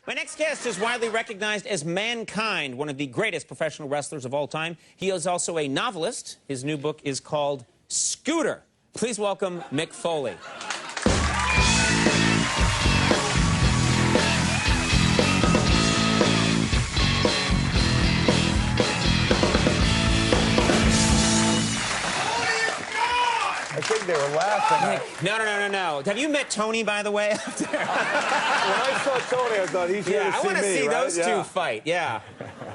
My next guest is widely recognized as Mankind, one of the greatest professional wrestlers of all time. He is also a novelist. His new book is called Scooter. Please welcome Mick Foley. I think they were laughing. No. Have you met Tony, by the way? When I saw Tony, I thought he's here to see me, I want to see right? those two fight. Yeah.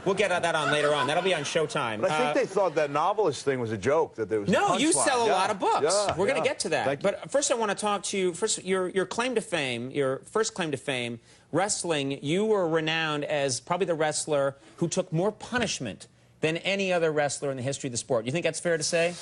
We'll get that on later on. That'll be on Showtime. But I think they thought that novelist thing was a joke, that there was No, a you punchline. sell a lot of books. Yeah, We're going to get to that. But first I want to talk to you, your claim to fame, your first claim to fame, wrestling. You were renowned as probably the wrestler who took more punishment than any other wrestler in the history of the sport. You think that's fair to say?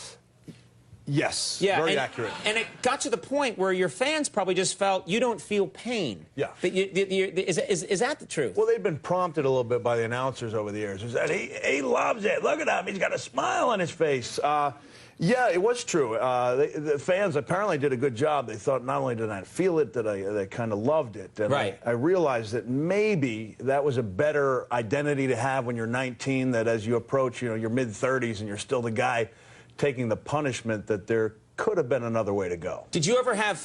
yes, Yeah, very accurate. And it got to the point where your fans probably just felt you don't feel pain. Yeah. Is that the truth? Well, they've been prompted a little bit by the announcers over the years. Is that he loves it. Look at him. He's got a smile on his face. Yeah, it was true. The fans apparently did a good job. They thought not only did I feel it, that they kind of loved it. And right. I realized that maybe that was a better identity to have when you're 19, that as you approach, your mid-30s and you're still the guy taking the punishment, that there could have been another way to go. Did you ever have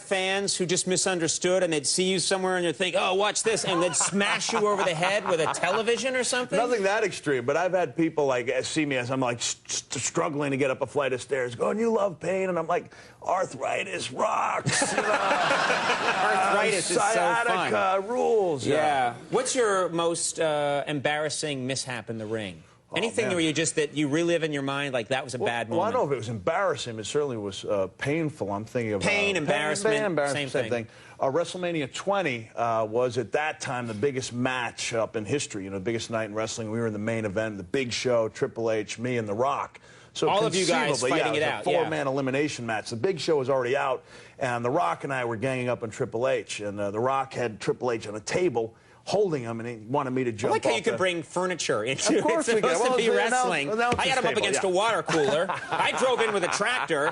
fans who just misunderstood and they'd see you somewhere and they'd think, oh, watch this, and they'd smash you over the head with a television or something? Nothing that extreme, but I've had people like see me as I'm like struggling to get up a flight of stairs going, you love pain, and I'm like, arthritis rocks. Arthritis is so sciatica fun. Rules. Yeah. What's your most embarrassing mishap in the ring? Anything where that you relive in your mind, like that was a bad moment? Well, I don't know if it was embarrassing. It certainly was painful. I'm thinking of pain, embarrassment, same thing. WrestleMania 20 was at that time the biggest match up in history. The biggest night in wrestling. We were in the main event, the Big Show, Triple H, me, and The Rock. So all of you guys fighting it out. A four-man elimination match. The Big Show was already out, and The Rock and I were ganging up on Triple H, and The Rock had Triple H on a table, holding him, and he wanted me to jump. I like how you could bring furniture into it. Of course it's supposed to be wrestling. I had him up against a water cooler. I drove in with a tractor.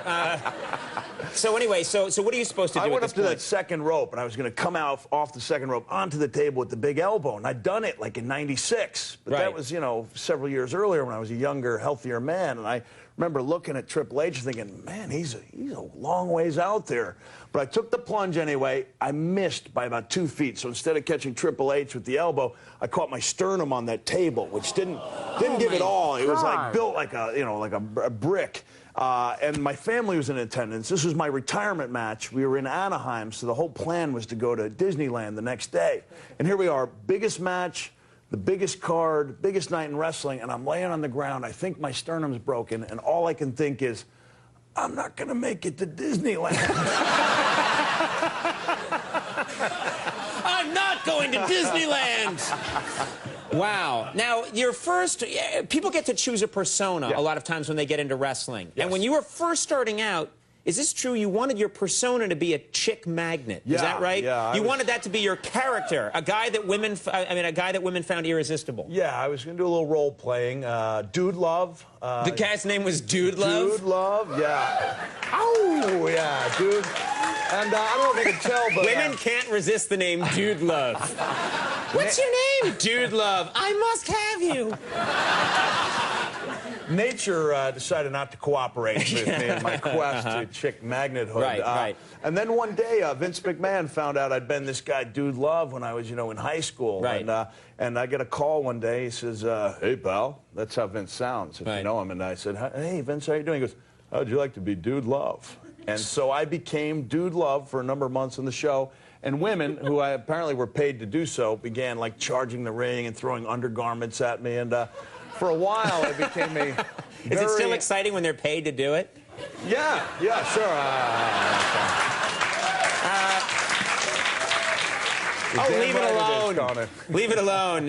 So anyway, so what are you supposed to do? I went up to that second rope, and I was going to come out off the second rope onto the table with the big elbow, and I'd done it like in '96. But that was, several years earlier when I was a younger, healthier man, and I remember looking at Triple H thinking, man, he's a long ways out there. But I took the plunge anyway. I missed by about 2 feet. So instead of catching Triple H with the elbow, I caught my sternum on that table, which didn't give it all. It was like built like a brick. And my family was in attendance. This was my retirement match. We were in Anaheim, so the whole plan was to go to Disneyland the next day. And here we are, biggest match, the biggest card, biggest night in wrestling, and I'm laying on the ground. I think my sternum's broken, and all I can think is, I'm not going to make it to Disneyland. I'm not going to Disneyland. Wow. Now, people get to choose a persona a lot of times when they get into wrestling. Yes. And when you were first starting out, is this true? You wanted your persona to be a chick magnet. Is that right? Yeah. You wanted that to be your character, a guy that women found irresistible. Yeah, I was going to do a little role playing. Dude Love. The guy's name was Dude Love? Dude Love, yeah. Oh, yeah, dude. And I don't know if you can tell, but... Women can't resist the name Dude Love. What's your name? Dude Love. I must have you. Nature decided not to cooperate with me in my quest to chick magnethood. Right. And then one day, Vince McMahon found out I'd been this guy, Dude Love, when I was, in high school. Right. And I get a call one day. He says, hey, pal. That's how Vince sounds, if you know him. And I said, hey, Vince, how you doing? He goes, how'd you like to be Dude Love? And so I became Dude Love for a number of months on the show. And women, who I apparently were paid to do so, began, charging the ring and throwing undergarments at me. And for a while, I became a Is it still exciting when they're paid to do it? Yeah, sure. Leave it alone. Leave it alone.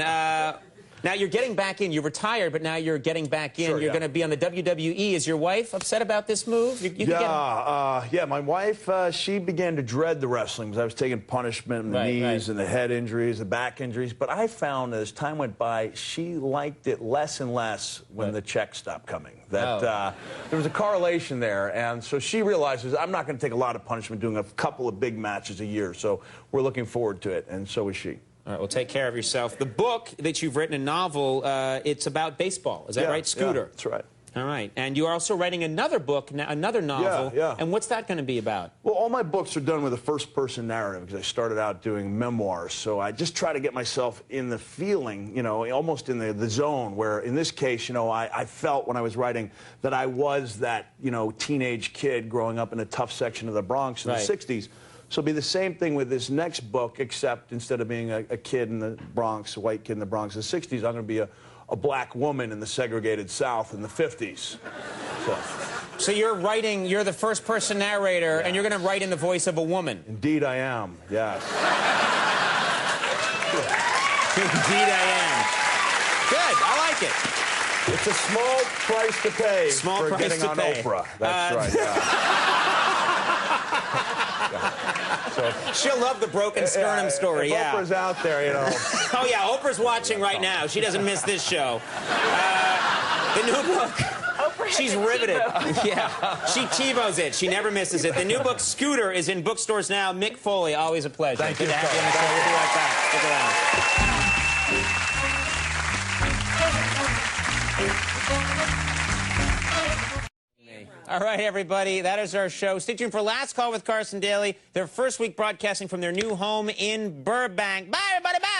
Now you're getting back in. You retired, but now you're getting back in. Sure, you're going to be on the WWE. Is your wife upset about this move? Yeah, my wife, she began to dread the wrestling because I was taking punishment and the knees and the head injuries, the back injuries. But I found as time went by, she liked it less and less when the checks stopped coming. That there was a correlation there. And so she realizes I'm not going to take a lot of punishment doing a couple of big matches a year. So we're looking forward to it, and so is she. All right, well, take care of yourself. The book that you've written, a novel, it's about baseball. Is that right? Scooter. Yeah, that's right. All right. And you are also writing another book, another novel. Yeah. And what's that going to be about? Well, all my books are done with a first-person narrative because I started out doing memoirs. So I just try to get myself in the feeling, you know, almost in the zone where, in this case, you know, I felt when I was writing that I was that, you know, teenage kid growing up in a tough section of the Bronx in the 60s. So it'll be the same thing with this next book, except instead of being a kid in the Bronx, a white kid in the Bronx in the 60s, I'm going to be a black woman in the segregated South in the 50s. So you're writing, you're the first-person narrator, and you're going to write in the voice of a woman. Indeed I am, yes. Indeed I am. Good, I like it. It's a small price to pay for getting on Oprah. That's right, So, she'll love the broken sternum story, if Oprah's out there, you know. Oh, yeah, Oprah's watching right now. She doesn't miss this show. The new book, she's riveted. Yeah, she TiVos it. She never misses it. The new book, Scooter, is in bookstores now. Mick Foley, always a pleasure. Thank you. Good to have you on the show. We'll be right back. Stick around. All right, everybody, that is our show. Stay tuned for Last Call with Carson Daly, their first week broadcasting from their new home in Burbank. Bye, everybody. Bye.